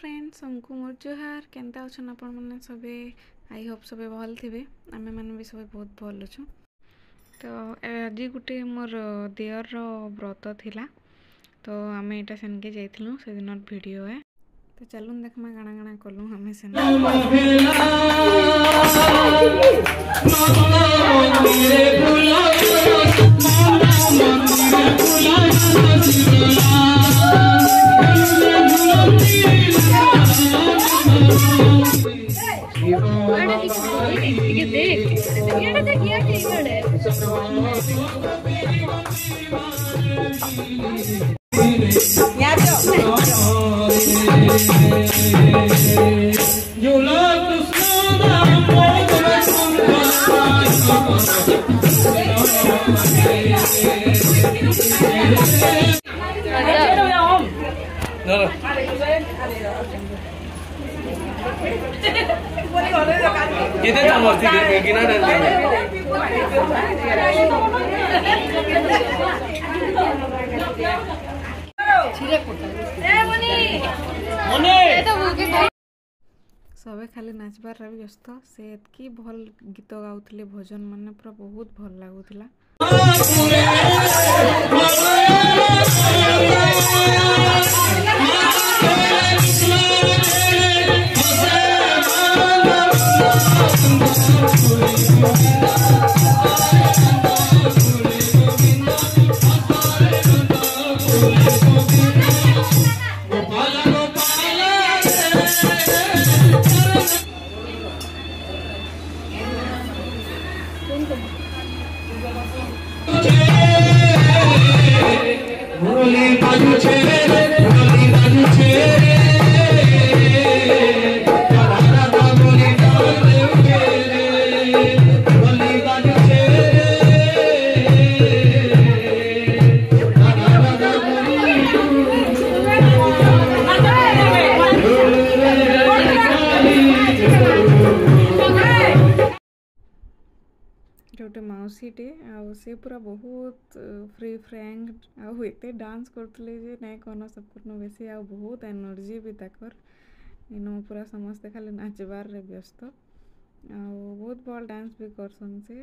Friends हमको मोर जोहार केनता अच्छन आपण मैंने सबे आई होप सबे भल थे आम मैंने भी सब बहुत भल अच्छु। तो आज गोटे मोर दियर व्रत थिला तो आम यहाँ सेनके जाइलु से दिन वीडियो है तो चलून देखमा गाना गाना कलु हमें से kita tak mesti gina dan सबे खाली नाचबार व्यस्त से एतकी भल गीत गाउथिले भजन माने पूरा बहुत भल लागुथिला। गोटे मौसीटे से पूरा बहुत फ्री फ्रैंक आते डांस करते जे नहीं कहना सब बेसी आ बहुत एनर्जी भी ताकर इनो पूरा समस्ते खाली नाचबार व्यस्त आ बहुत भल डांस भी करसन से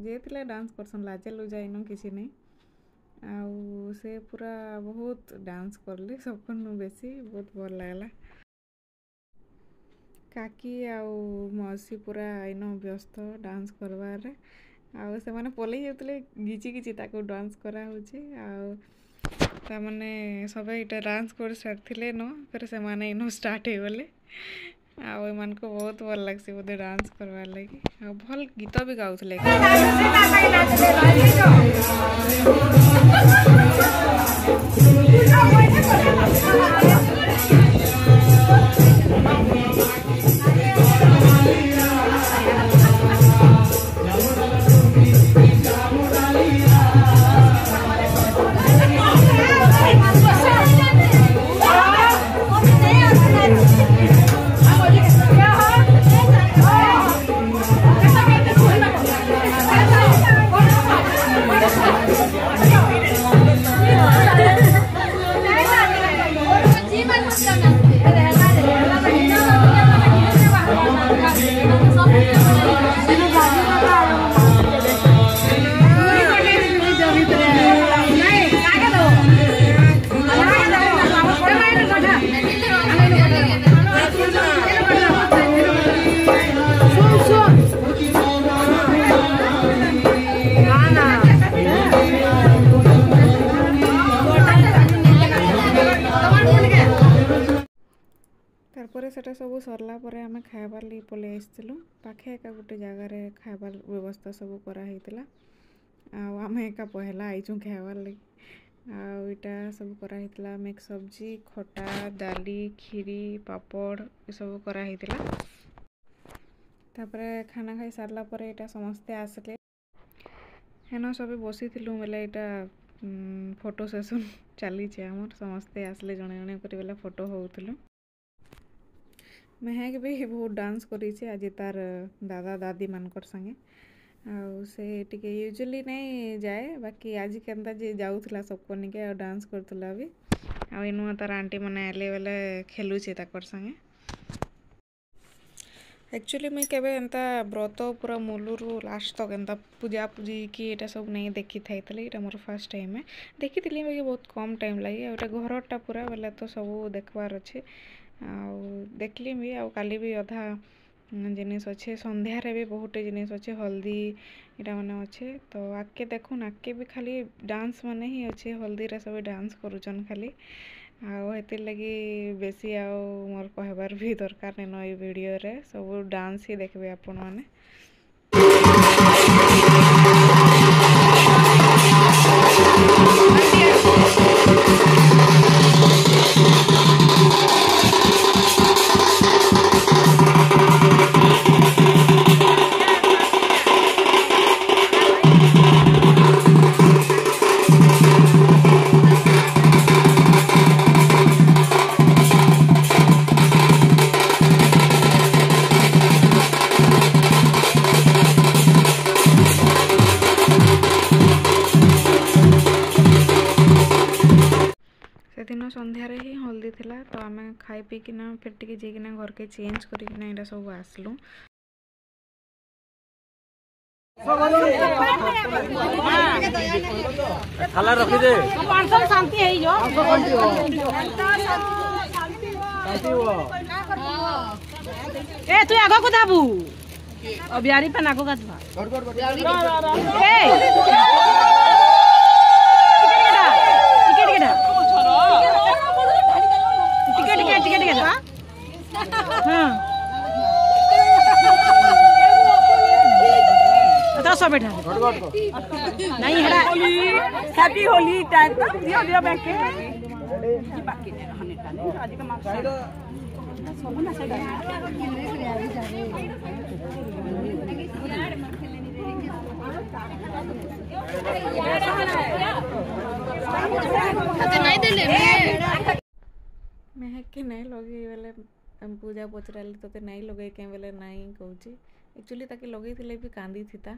जे डांस करसन लाजे लुजा इनो किसी नहीं आउ से पूरा बहुत डांस करले सब बेसी बहुत भल लगला। काकी आउ मौसी पूरा इनो व्यस्त डांस करवार आउ से माने पलई जाते घिची घिची ताको डांस करा होची आउ ता माने सब इटा डांस कर सारथिले न फिर से माने इनो स्टार्ट हे गले आउ एमान को बहुत भल लागसी बोधे डांस करवार लगी आ भल गीत भी गाउथले। तारपरे सेटा सब सरला परे आमे खाइबार लगी पले आइलु पाखे एका गोटे जगार खाइबार व्यवस्था सब कराइला आमे एका पहला आइचु खाइबार लगी आटा सब कराइला मिक्स सब्जी खटा दाली खीरी पापड़ ये सब कराइला। तापरे खाना खाई सारला परे एटा समस्ते आसले हेन सब बसी बेले एटा फोटो सेशन चली आमर समस्ते आसले जने जने करी बेले फोटो होउथिलु। महक भी बहुत डांस करी आज तार दादा दादी मानकर संगे से टिके यूजुअली नहीं जाए बाकी आज केनता जे जाऊला सबको निके डांस करतला भी आउ तार आंटी मैंने आले बेले खेलुचे ताकर संगे। एक्चुअली मुई केबे एंता व्रत पूरा मूलरू लास्ट तक एंता पूजा पूजी कि एटा सब नहीं देखी था इटा मोर फर्स्ट टाइम है देखी थी बाकी बहुत कम टाइम लगे और घरटा पूरा बेले तो सब देखबार अच्छे देखली भी आ काली भी अधा जिनिस अच्छे संध्यारे भी बहुत जिनिस अच्छे हल्दी इटा माने अच्छे तो आके देखुन आके भी खाली डांस माने ही अच्छे हल्दी रे सब डांस करूचन खाली आती लगी बेसी आउ मोर कहबार भी दरकार नहीं न वीडियो रे सब डांस ही देखबे आपण माने। दिन संध्यार ही हल्दी थिला तो आम खाई पीकिना फिर टी जाइना घर के चेंज करना यहाँ सब आसलु थाला रखी दे शांति है जो ए तू आगो को दाबू अबियारी पे नाको का बैठा नहीं है हैप्पी होली टाइप का दियो दियो बैठ के की बाकी नहीं रहने का नहीं आज का मार्क्स सब ना से नहीं देले मैं के नहीं लगे वाले पूजा पचराली तो नहीं लगे के बेले नहीं कहूँ एक्चुअली ताकि लगे थे भी कांदी थी ता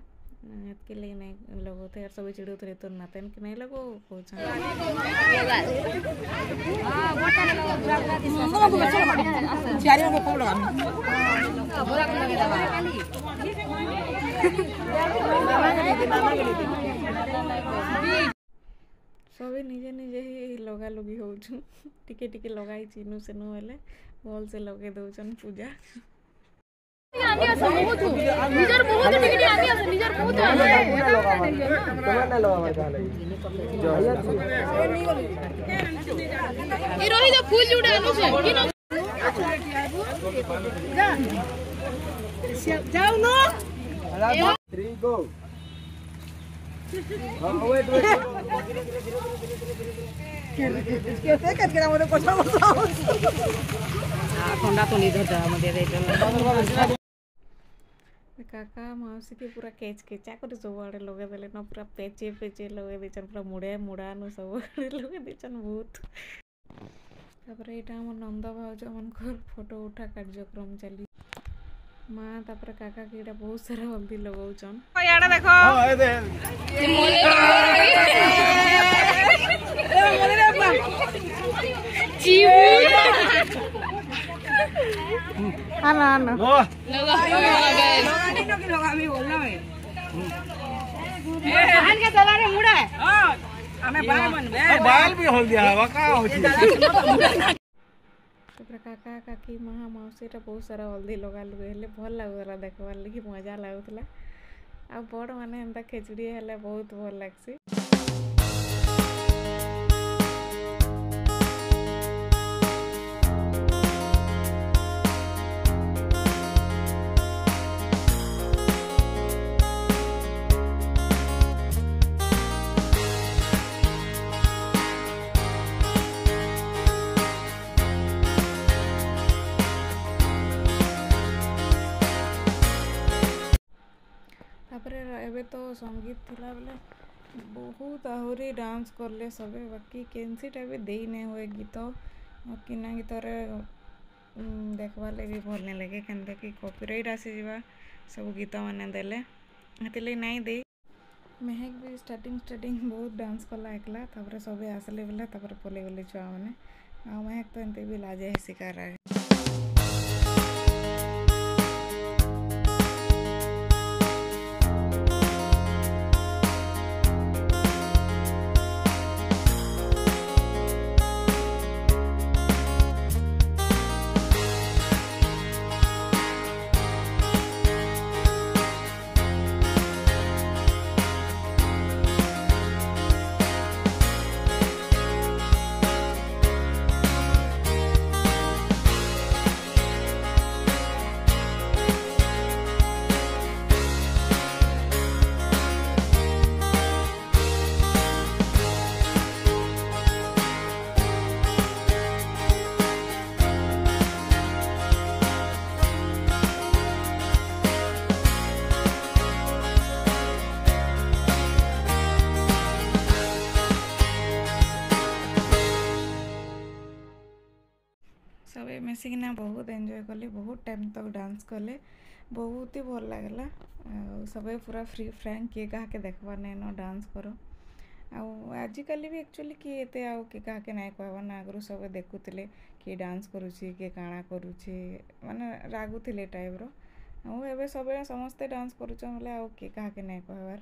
के लिए नहीं लगो थे सब चिड़ो थे तो नातेन के नहीं लगो कुछ सब निजे निजे ही लगा लगी हो टिके टिके लगाई चिनु सेनु हेले भल से लगे दउचन पूजा आमी आसे बहुत निजर बहुत टिकट आमी आसे निजर बहुत ई रही तो फूल जुडे आनु से जाओ नो 3 गो वेट कैसे कट के मोरे पछा ठंडा तो नहीं धरता मुझे रे काका मौसी के पूरा केच केचा कर सब आड़े लगे देले न पूरा पेचे पेचे लगे देचन पूरा मुड़े मुड़ा न सब आड़े लगे देचन बहुत तापर एटा हमर नंद भाउज मनकर फोटो उठा कार्यक्रम चली माँ तापर काका के एटा बहुत सारा हल्दी लगाउचन याडा देखो हां ए दे आना आना लगा मैं बोलना है बहन के दला रे मुड़ा हां हमें बाल बन बे बाल भी हो गया हवा का होची तापर काका काकी माँ मौसी टा बहुत सारा हल्दी लगा लगे हेले भल लागला देखबार लगी मजा लागुतला आ बड़ माने एंता खिचड़ी हेले बहुत भल लागसी एबे तो संगीत थिला बेले बहुत आहरी डांस करले सबे बाकी कैंसीटा भी दे नहीं हुए गीत किना गीत देखवा भी भल नहीं लगे क्या कि कॉपीराइट आसी जावा सब गीत मैंने देले हेतिले नहीं दे मेहेक भी स्टार्टिंग बहुत डांस कला एकला तापर सबे आसले बेला तापर पले गले छुआ मैंने आ मेहेक तो एंते भी लाजे है शिकार है। सबे मिसिकिना बहुत एंजॉय कले बहुत टाइम तक डांस कले बहुत ही भल लगला। सबे पूरा फ्री फ्रैंक किए क्या देखबार नहीं न डांस कर आजिकल भी एक्चुअली किए एते आउ किए क्या नहीं कहबार ना आगु सब देखुले किए डांस करुच्ची किए काଣା करुच्ची माने रागुले टाइप रो सब समस्ते डांस करुचन बोले आउ किए क्या नहीं कहबार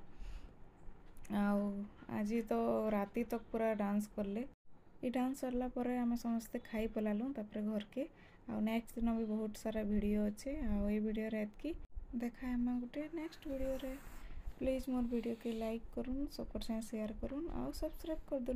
आज तो राति तक पूरा डांस कले। ये डांस सरला पर आम समस्ते खाई पलालु तापर घर के नेक्स्ट दिन भी बहुत सारा वीडियो अच्छे ये वीडियो रे एतकी देखा हम गोटे नेक्स्ट वीडियो रे प्लीज मोर वीडियो के लाइक करूँ सब शेयर करूँ सब्सक्राइब कर दूँ।